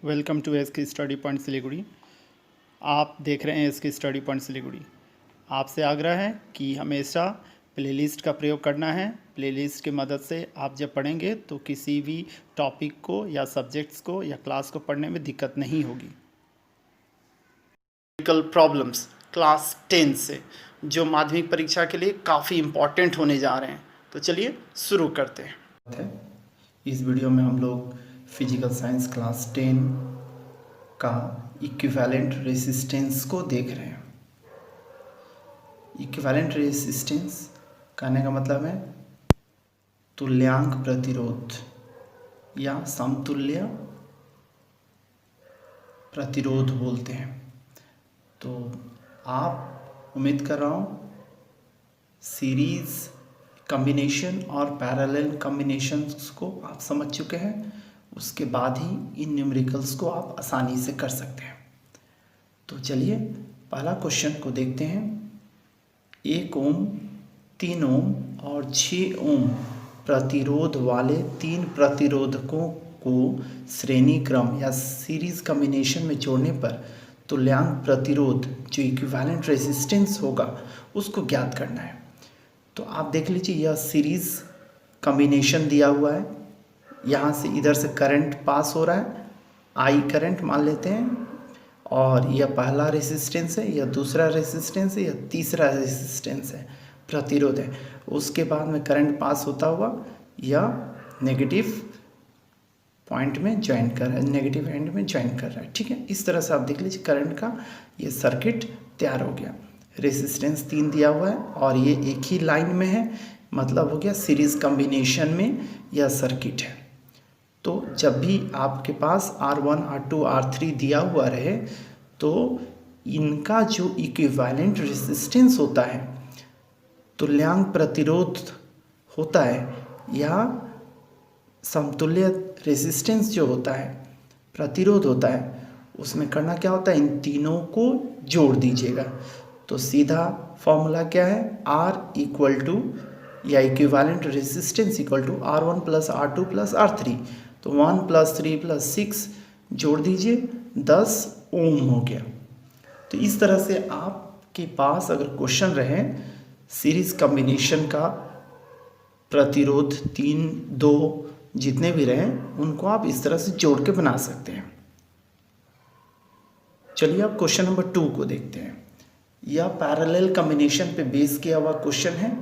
Welcome to S के study point Siliguri. आप देख रहे हैं एस के स्टडी पॉइंट सिलीगुड़ी। आपसे आग्रह है कि हमेशा प्लेलिस्ट का प्रयोग करना है। प्लेलिस्ट की मदद से आप जब पढ़ेंगे तो किसी भी टॉपिक को या सब्जेक्ट्स को या क्लास को पढ़ने में दिक्कत नहीं होगी। प्रॉब्लम्स क्लास 10 से जो माध्यमिक परीक्षा के लिए काफ़ी इम्पॉर्टेंट होने जा रहे हैं, तो चलिए शुरू करते हैं। इस वीडियो में हम लोग फिजिकल साइंस क्लास 10 का इक्विवेलेंट रेसिस्टेंस को देख रहे हैं। इक्विवेलेंट रेसिस्टेंस कहने का मतलब है तुल्यांक प्रतिरोध या समतुल्य प्रतिरोध बोलते हैं। तो आप उम्मीद कर रहा हूँ सीरीज़ कॉम्बिनेशन और पैरेलल कॉम्बिनेशंस को आप समझ चुके हैं। उसके बाद ही इन न्यूमेरिकल्स को आप आसानी से कर सकते हैं। तो चलिए पहला क्वेश्चन को देखते हैं। 1 ओम, 3 ओम और 6 ओम प्रतिरोध वाले 3 प्रतिरोधकों को श्रेणी क्रम या सीरीज कॉम्बिनेशन में जोड़ने पर तुल्यांक प्रतिरोध जो इक्विवेलेंट रेजिस्टेंस होगा उसको ज्ञात करना है। तो आप देख लीजिए यह सीरीज कॉम्बिनेशन दिया हुआ है। यहाँ से इधर से करंट पास हो रहा है, आई करंट मान लेते हैं, और यह पहला रेजिस्टेंस है, यह दूसरा रेजिस्टेंस है, यह तीसरा रेजिस्टेंस है, प्रतिरोध है। उसके बाद में करंट पास होता हुआ यह नेगेटिव पॉइंट में ज्वाइन कर रहा है, नेगेटिव एंड में ज्वाइन कर रहा है। ठीक है, इस तरह से आप देख लीजिए करंट का ये सर्किट तैयार हो गया। रेजिस्टेंस 3 दिया हुआ है और ये एक ही लाइन में है, मतलब हो गया सीरीज कॉम्बिनेशन में यह सर्किट है। तो जब भी आपके पास R1, R2, R3 दिया हुआ रहे तो इनका जो इक्विवेलेंट रेजिस्टेंस होता है, तुल्यांक प्रतिरोध होता है या समतुल्य रेजिस्टेंस जो होता है, प्रतिरोध होता है, उसमें करना क्या होता है, इन तीनों को जोड़ दीजिएगा। तो सीधा फॉर्मूला क्या है, R इक्वल टू या equivalent resistance equal to R1 plus R2 plus R3। तो 1 प्लस 3 प्लस 6 जोड़ दीजिए, 10 ओम हो गया। तो इस तरह से आपके पास अगर क्वेश्चन रहे सीरीज कॉम्बिनेशन का प्रतिरोध 3, 2 जितने भी रहे उनको आप इस तरह से जोड़ के बना सकते हैं। चलिए अब क्वेश्चन नंबर 2 को देखते हैं। यह पैरेलल कॉम्बिनेशन पे बेस किया हुआ क्वेश्चन है।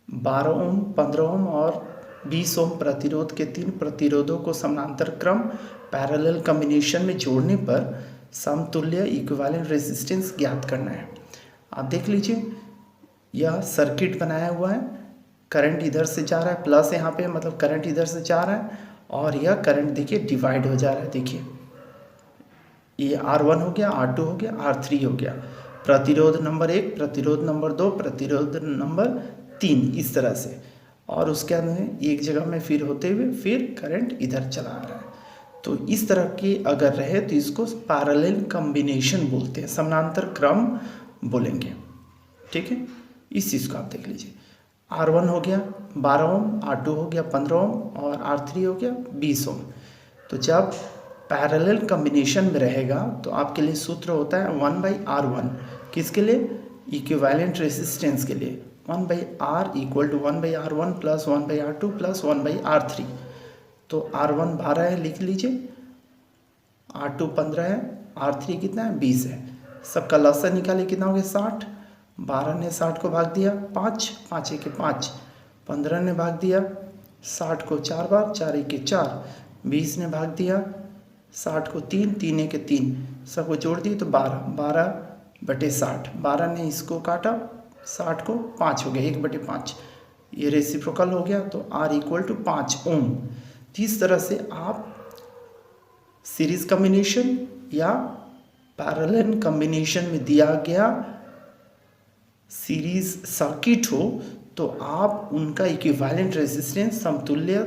12 ओम, 15 ओम और 20 ओम प्रतिरोध के 3 प्रतिरोधों को समानांतर क्रम पैरेलल कॉम्बिनेशन में जोड़ने पर समतुल्य इक्विवेलेंट रेजिस्टेंस ज्ञात करना है। आप देख लीजिए यह सर्किट बनाया हुआ है, करंट इधर से जा रहा है, प्लस यहाँ पे मतलब करंट इधर से जा रहा है, और यह करंट देखिए डिवाइड हो जा रहा है। देखिए ये R1 हो गया, R2 हो गया, R3 हो गया, प्रतिरोध नंबर 1, प्रतिरोध नंबर 2, प्रतिरोध नंबर 3, इस तरह से। और उसके अंदर एक जगह में फिर होते हुए फिर करंट इधर चला आ रहा है। तो इस तरह के अगर रहे तो इसको पैरेलल कॉम्बिनेशन बोलते हैं, समानांतर क्रम बोलेंगे। ठीक है, इस चीज़ को आप देख लीजिए। R1 हो गया 12 ओम, R2 हो गया 15 ओम और R3 हो गया 20 ओम। तो जब पैरेलल कॉम्बिनेशन में रहेगा तो आपके लिए सूत्र होता है 1/R1। किसके लिए, इक्विवेलेंट रेजिस्टेंस के लिए 1/R equal to 1/R1 plus 1/R2 plus 1/R3। तो R1 12 है, लिख लीजिए, R2 15 है, R3 कितना है, 20 है। सबका लसागु निकालिए, कितना हो गया, 60। 12 ने 60 को भाग दिया 5, 5 1 5। 15 ने भाग दिया 60 को 4 बार, 4 1 4। 20 ने भाग दिया 60 को 3, 3 1 3। सबको जोड़ दिए तो 12, 12/60। 12 ने इसको काटा 60 को, 5 हो गया, 1/5। ये रेसिप्रोकल हो गया, तो R इक्वल टू 5 ओम। इस तरह से आप सीरीज कॉम्बिनेशन या पैरेलल कॉम्बिनेशन में दिया गया सीरीज सर्किट हो तो आप उनका इक्विवेलेंट रेजिस्टेंस, समतुल्य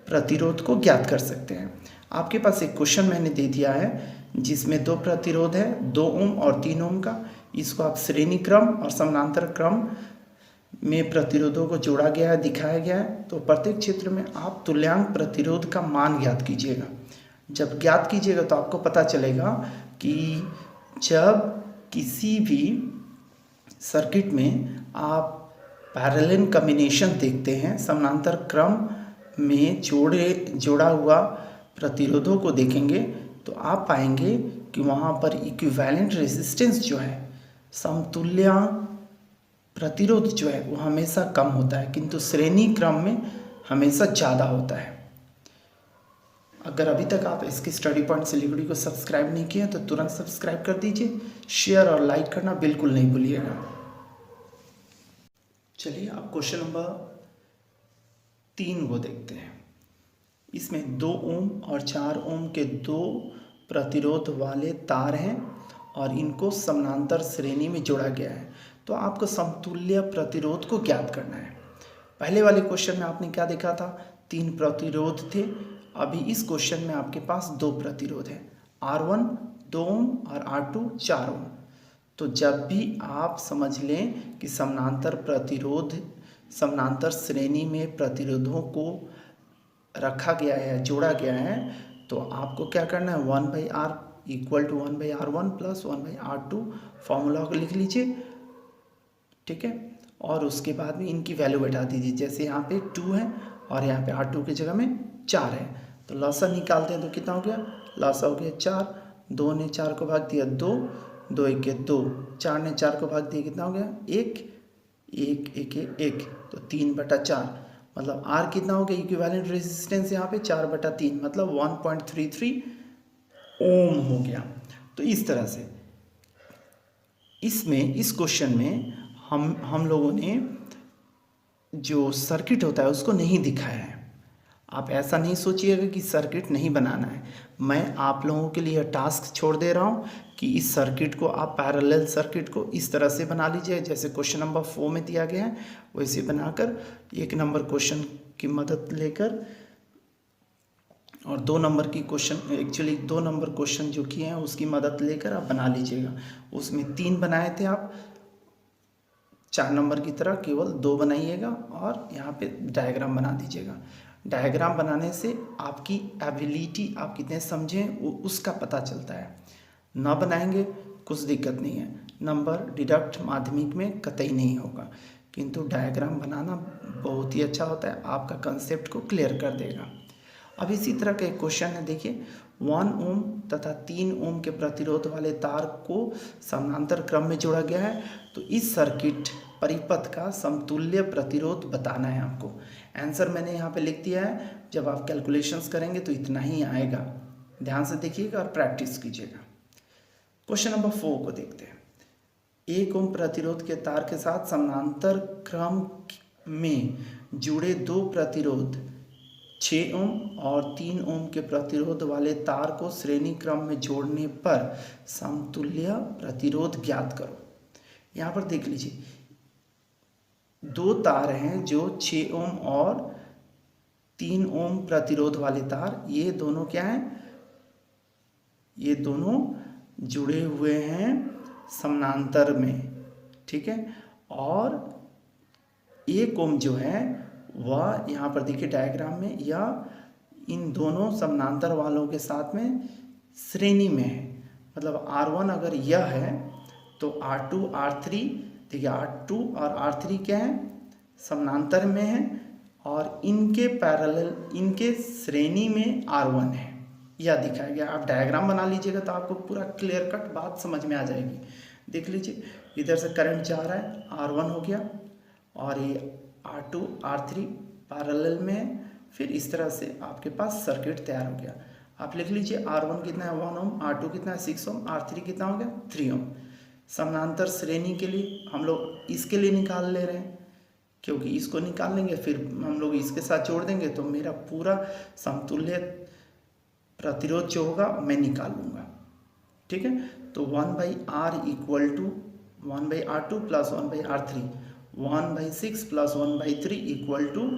प्रतिरोध को ज्ञात कर सकते हैं। आपके पास एक क्वेश्चन मैंने दे दिया है जिसमें 2 प्रतिरोध है, 2 ओम और 3 ओम का। इसको आप श्रेणी क्रम और समानांतर क्रम में प्रतिरोधों को जोड़ा गया है, दिखाया गया है। तो प्रत्येक क्षेत्र में आप तुल्यांक प्रतिरोध का मान ज्ञात कीजिएगा। जब ज्ञात कीजिएगा तो आपको पता चलेगा कि जब किसी भी सर्किट में आप पैरेलल कॉम्बिनेशन देखते हैं, समानांतर क्रम में जोड़ा हुआ प्रतिरोधों को देखेंगे, तो आप पाएंगे कि वहाँ पर इक्विवेलेंट रेजिस्टेंस जो है, समतुल्य प्रतिरोध जो है वो हमेशा कम होता है, किंतु श्रेणी क्रम में हमेशा ज़्यादा होता है। अगर अभी तक आप इसके स्टडी पॉइंट से लिखड़ी को सब्सक्राइब नहीं किया तो तुरंत सब्सक्राइब कर दीजिए, शेयर और लाइक करना बिल्कुल नहीं भूलिएगा। चलिए आप क्वेश्चन नंबर 3 को देखते हैं। इसमें 2 ओम और 4 ओम के 2 प्रतिरोध वाले तार हैं और इनको समानांतर श्रेणी में जोड़ा गया है। तो आपको समतुल्य प्रतिरोध को ज्ञात करना है। पहले वाले क्वेश्चन में आपने क्या देखा था, 3 प्रतिरोध थे। अभी इस क्वेश्चन में आपके पास 2 प्रतिरोध है, R1 2 ओम और R2 4 ओम। तो जब भी आप समझ लें कि समानांतर श्रेणी में प्रतिरोधों को रखा गया है, जोड़ा गया है, तो आपको क्या करना है, 1/R = 1/R1 + 1/R2 फॉर्मूला को लिख लीजिए, ठीक है। और उसके बाद में इनकी वैल्यू बैठा दीजिए। जैसे यहाँ पे 2 है और यहाँ पे R2 की जगह में 4 है, तो लॉसा निकालते हैं तो कितना हो गया, लॉसा हो गया 4, 2 ने 4 को भाग दिया 2, 2 1 2, 4 ने 4 को भाग दिया कितना हो गया 1, 1 1 1, तो 3/4, मतलब R कितना हो गया, इक्विवेलेंट रेजिस्टेंस यहाँ पे 4/3, मतलब 1.33 ओम हो गया। तो इस तरह से इस क्वेश्चन में हम लोगों ने जो सर्किट होता है उसको नहीं दिखाया है। आप ऐसा नहीं सोचिएगा कि सर्किट नहीं बनाना है, मैं आप लोगों के लिए टास्क छोड़ दे रहा हूँ कि इस सर्किट को आप पैरेलल सर्किट को इस तरह से बना लीजिए जैसे क्वेश्चन नंबर 4 में दिया गया है, वैसे बनाकर 1 नंबर क्वेश्चन की मदद लेकर और 2 नंबर की क्वेश्चन, एक्चुअली 2 नंबर क्वेश्चन जो किए हैं उसकी मदद लेकर आप बना लीजिएगा। उसमें 3 बनाए थे आप, 4 नंबर की तरह केवल 2 बनाइएगा और यहाँ पे डायग्राम बना दीजिएगा। डायग्राम बनाने से आपकी एबिलिटी, आप कितने समझें उसका पता चलता है। ना बनाएंगे कुछ दिक्कत नहीं है, नंबर डिडक्ट माध्यमिक में कतई नहीं होगा, किंतु डायग्राम बनाना बहुत ही अच्छा होता है, आपका कंसेप्ट को क्लियर कर देगा। अब इसी तरह का एक क्वेश्चन है, देखिए 1 ओम तथा 3 ओम के प्रतिरोध वाले तार को समानांतर क्रम में जोड़ा गया है। तो इस सर्किट परिपथ का समतुल्य प्रतिरोध बताना है आपको। आंसर मैंने यहाँ पे लिख दिया है, जब आप कैलकुलेशंस करेंगे तो इतना ही आएगा। ध्यान से देखिएगा और प्रैक्टिस कीजिएगा। क्वेश्चन नंबर 4 को देखते हैं। 1 ओम प्रतिरोध के तार के साथ समानांतर क्रम में जुड़े 2 प्रतिरोध 6 ओम और 3 ओम के प्रतिरोध वाले तार को श्रेणी क्रम में जोड़ने पर समतुल्य प्रतिरोध ज्ञात करो। यहाँ पर देख लीजिए 2 तार हैं जो 6 ओम और 3 ओम प्रतिरोध वाले तार, ये दोनों क्या हैं, ये दोनों जुड़े हुए हैं समानांतर में, ठीक है। और 1 ओम जो है वह यहाँ पर देखिए डायग्राम में, या इन दोनों समानांतर वालों के साथ में श्रेणी में है। मतलब R1 अगर यह है तो R2 R3, देखिए R2 और R3 क्या है, समानांतर में है और इनके पैरेलल, इनके श्रेणी में R1 है, यह दिखाया गया। आप डायग्राम बना लीजिएगा तो आपको पूरा क्लियर कट बात समझ में आ जाएगी। देख लीजिए इधर से करंट जा रहा है, R1 हो गया और ये R2 R3 पैरेलल में है। फिर इस तरह से आपके पास सर्किट तैयार हो गया। आप लिख लीजिए R1 कितना है 1 ओम, R2 कितना है 6 ओम, R3 कितना हो गया 3 ओम। समानांतर श्रेणी के लिए हम लोग इसके लिए निकाल ले रहे हैं, क्योंकि इसको निकाल लेंगे फिर हम लोग इसके साथ जोड़ देंगे तो मेरा पूरा समतुल्य प्रतिरोध जो होगा मैं निकाल लूँगा, ठीक है। तो 1/R = 1/R2 + 1/R3, 1/6 + 1/3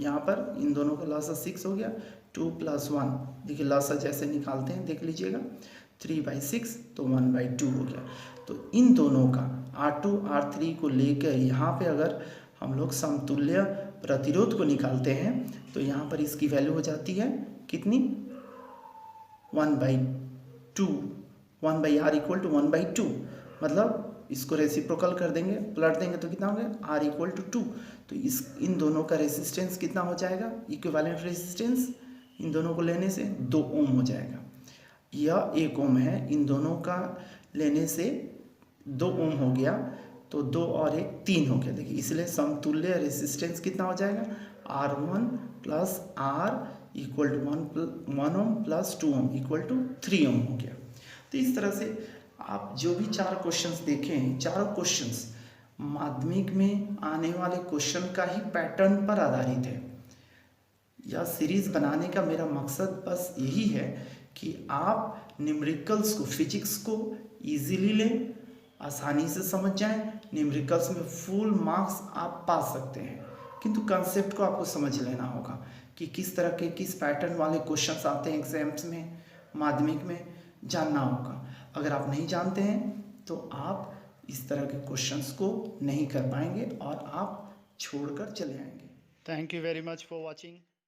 = यहाँ पर इन दोनों का लॉसा 6 हो गया, 2 + 1, देखिए लॉसा जैसे निकालते हैं देख लीजिएगा, 3/6 तो 1/2 हो गया। तो इन दोनों का R2 R3 को लेकर यहाँ पे अगर हम लोग समतुल्य प्रतिरोध को निकालते हैं तो यहाँ पर इसकी वैल्यू हो जाती है कितनी, 1/2, 1/r इक्वल टू 1/2, मतलब इसको रेसिप्रोकल कर देंगे, पलट देंगे तो कितना हो गया, r इक्वल टू 2। तो इन दोनों का रेसिस्टेंस कितना हो जाएगा, इक्विवेलेंट रेसिस्टेंस इन दोनों को लेने से 2 ओम हो जाएगा। यह 1 ओम है, इन दोनों का लेने से 2 ओम हो गया, तो 2 और 1 3 हो गया। देखिए इसलिए समतुल्य रेसिस्टेंस कितना हो जाएगा, R1 plus R equal to 1 ohm plus 2 ohm equal to 3 ohm हो गया। तो इस तरह से आप जो भी 4 क्वेश्चंस देखे हैं, चारों क्वेश्चंस माध्यमिक में आने वाले क्वेश्चन का ही पैटर्न पर आधारित है। यह सीरीज बनाने का मेरा मकसद बस यही है कि आप न्यूमेरिकल्स को, फिजिक्स को इजीली लें, आसानी से समझ जाएं। न्यूमेरिकल्स में फुल मार्क्स आप पा सकते हैं, किंतु कंसेप्ट को आपको समझ लेना होगा कि किस तरह के, किस पैटर्न वाले क्वेश्चंस आते हैं एग्जाम्स में, माध्यमिक में, जानना होगा। अगर आप नहीं जानते हैं तो आप इस तरह के क्वेश्चंस को नहीं कर पाएंगे और आप छोड़कर चले आएंगे। Thank you very much for watching.